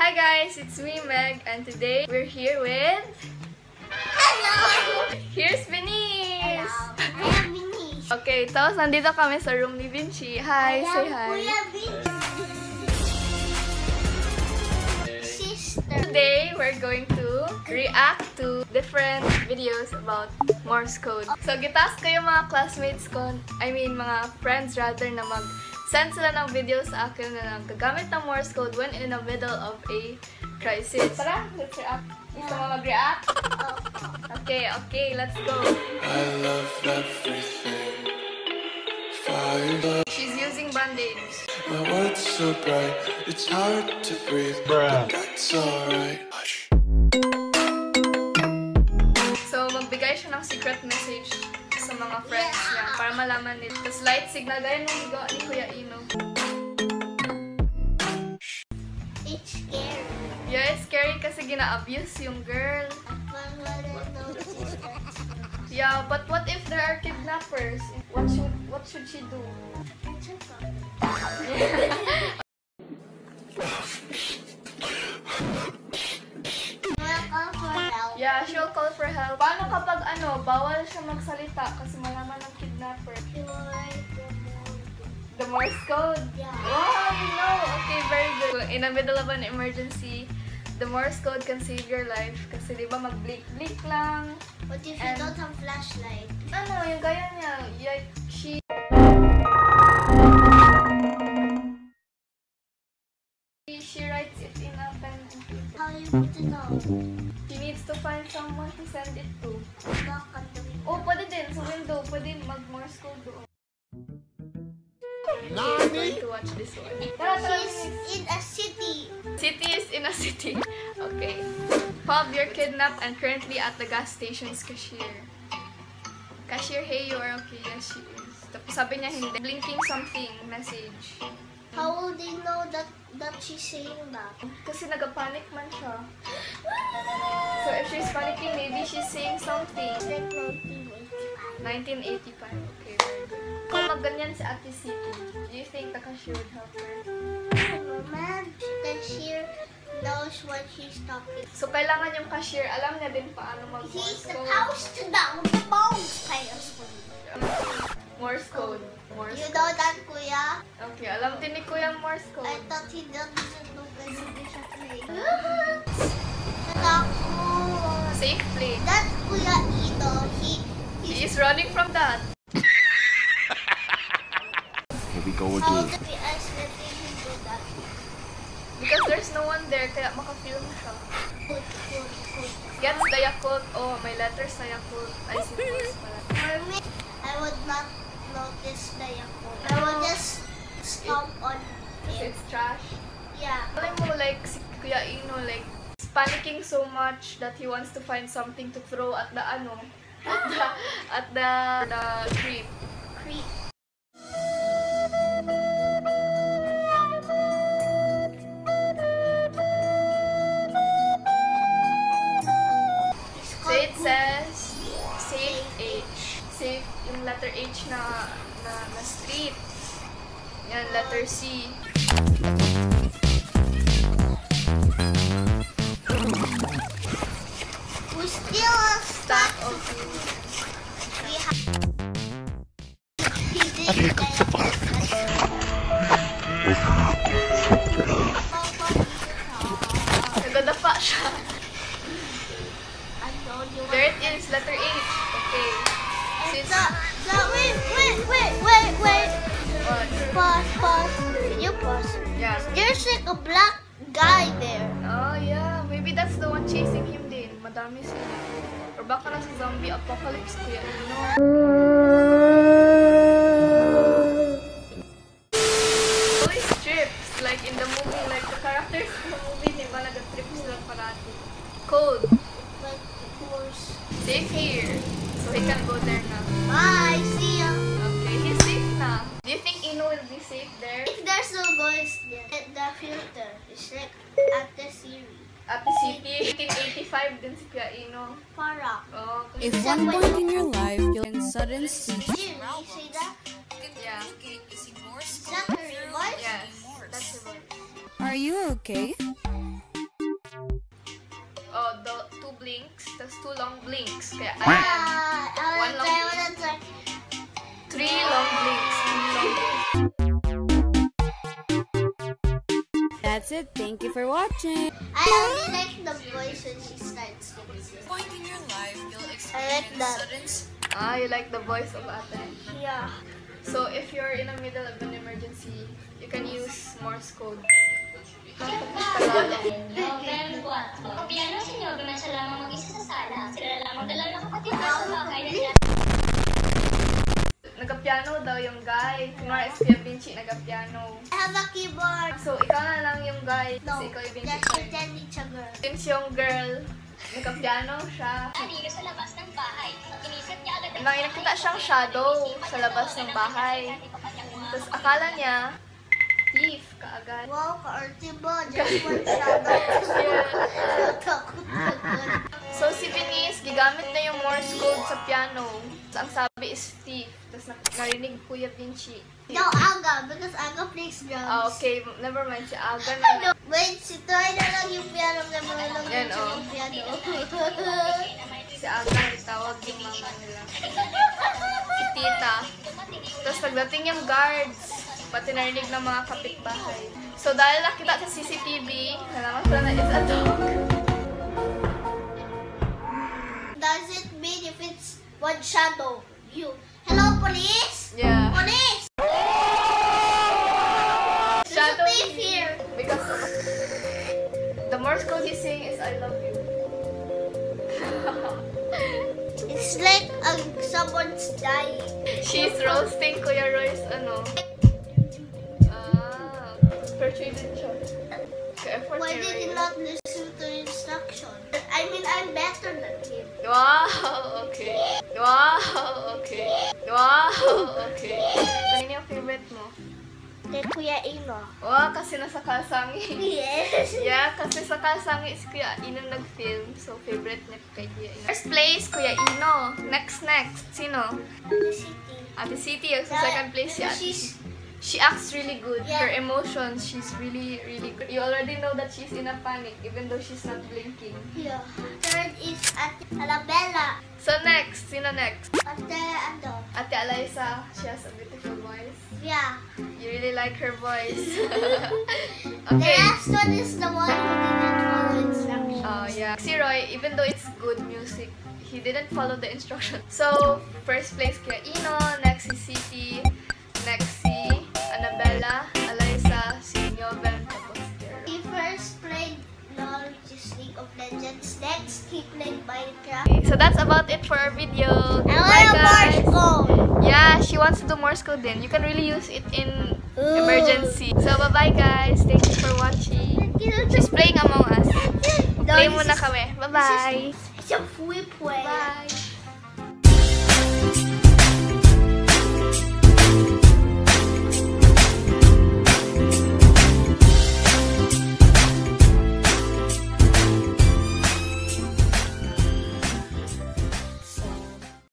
Hi guys, it's me Meg, and today we're here with... Hello! Here's Venice! Hello! I am Venice. Okay, tapos nandito kami sa room ni Vinci. Hi, say hi. Kuya Vinci. Sister. Today, we're going to react to different videos about Morse code. So, gitask ko yung mga classmates ko, mga friends rather, na mag-send sila ng videos sa akin na gagamit ng Morse code when in the middle of a crisis. Tara, let's react. Gusto mo mag-react? Okay, let's go. I love everything. Fire. She's using band-aids. My world's so bright, it's hard to breathe, but that's alright. Hush. So, magbigay siya ng secret message sa mga friends niya para malaman nito. Tapos light signal, gaya nung higa ni Kuya Ino. It's scary. Yeah, it's scary kasi gina-abuse yung girl. Yeah, but what if there are kidnappers? What should she do? Yeah, she'll call for help. Paano kapag bawal siya magsalita kasi malaman ng kidnapper? The Morse code? Yeah. Wow, you know! Okay, very good. In the middle of an emergency, the Morse code can save your life. Kasi di ba mag-blink-blink lang. What if you don't have flashlight? Yung gaya niya, she writes it in a pen and paper. How you put it on? She needs to find someone to send it to. Knock on the window. Oh, pwede din sa window. Pwede mag-Morse code doon. Okay, we're going to watch this one. She's in a city. City is in a city. Okay. Pub, you're kidnapped and currently at the gas station's cashier. Cashier, hey, you are okay? Yes, she is. Tapos sabi niya hindi. Blinking something message. How will they know that she's saying that? Kasi nagapanic man siya. So if she's panicking, maybe she's saying something. Like 1985. Okay, very good. Kung magganyan si Ate City, do you think the cashier would help her? No, man. The cashier knows what she's talking. So kailangan yung cashier, alam niya din paano mag-Morse He's the code. house to down the bones players. Morse code. Morse You code. know that, Kuya? Okay, alam din ni Kuya ang Morse code. I thought he doesn't know kasi hindi siya play. Natakot. Safe play. That Kuya Ino, He is running from that. Here we go how again. do we ice letting him do that? Because there's no one there, kaya makafilm siya. Good. Gets the Yakult. Oh, may letters sa Yakult. I suppose pala. For me, I would not notice the Yakult. I would just stomp on Kasi it. it's trash. Yeah. Alam mo, like, si Kuya Ino, like, is panicking so much that he wants to find something to throw at the at the creep. So it says, safe H. Safe, yung letter H na street. Yan, letter C. We still have Stack of We have. He did Nagadapa siya. I told you. There it is, letter H. Okay. Since, Wait. what? Pause. You pause. Yeah. There's like a black guy there. Oh, yeah. Maybe that's the one chasing him din. Madami sila. Or baka nasa zombie apocalypse, Kuya Ino. Always trips. Like in the movie, like the characters in the movie, di ba nag-trip sila parati. Code. Like horse. Safe here. So he can go there now. Bye. See ya. Okay, he's safe na. Do you think Ino will be safe there? If there's no boys there, the filter is like at the series. At the city, 1885 din si Kuya Ino. Para. Oh, If one point in your life you'll in sudden speech, You see that? yeah. Is that the voice? Yes, that's the one. are you okay? 2 long blinks. Kaya I am 1 long blink. 3 long blinks. 3 long blinks. That's it. Thank you for watching. I only like the voice when she starts the video. Point in your life, you'll I like that. You like the voice of ate. Yeah. So if you're in the middle of an emergency, you can use Morse code. Piano si Nyobe man siya lamang mag-isa sa sala. Sila lamang dalawang kapatid sa bahay na Nagka-piano daw yung guy. Tinuoray si Kuya Vinci, nagka-piano. I have a keyboard. So, ikaw na lang yung guy. No, Kasi ikaw yung Vinci. just pretend it's a girl. Since yung girl, nagka-piano siya. Halika sa labas ng bahay. Inisip niya agad May nakita siyang shadow sa labas ng bahay. Tapos akala niya, thief kaagad. Wow, ka-arty ba? Just one shadow. Takot na girl. So, si Venice, gigamit na yung Morse code sa piano. So, ang sabi is thief. Tapos narinig Kuya Vinci. No, Aga, because Aga plays drums. Okay, never mind. Si Aga na. Wait, si try na lang yung piano na marunong Yan, siya oh. ng piano. Si Aga, itawag yung mama nila. Si Tita. Tapos nagdating yung guards. Pati narinig ng mga kapitbahay. So, dahil nakita sa CCTV, nalaman ko na it's a dog. Does it mean if it's one shadow? You. Hello, police? Yeah. Police! Shadow There's a thief here. Because the Morse code he's saying is I love you. It's like someone's dying. She's roasting Kuya Roy's persuaded siya. Ka-effort Why ni did Roy. you not listen to instruction? I mean, I'm better than him. Wow, okay. Wow, okay. Wow, okay. Kanina yung favorite mo? Kay Kuya Ino. Wow, kasi nasa Kalsangi. Yes. Yeah, kasi sa Kalsangi is Kuya Ino nag-film. So, favorite niya kay Kuya Ino. First place, Kuya Ino. Next. Sino? The city. Ate City. Sa second place si Ate City. She acts really good. Yeah. Her emotions, she's really, really good. You already know that she's in a panic, even though she's not blinking. Yeah. Third is Ate Alabella. So next, sino next? Ate Ate Eliza. She has a beautiful voice. Yeah. You really like her voice. The Okay. last one is the one who didn't follow instructions. Oh yeah. Si Roy, even though it's good music, he didn't follow the instructions. So, first place Kuya Ino, next si City, next si Annabella, Eliza, si Nyoben, tapos Zero. He first played LOL, which is League of Legends. Next, he played Minecraft. Okay, so that's about it for our video. I Bye, want a Morse code. Yeah, she wants to do Morse code then. You can really use it in emergency. So, bye-bye guys. Thank you for watching. She's playing Among Us. Play muna kami. Bye-bye. It's a fui. Bye.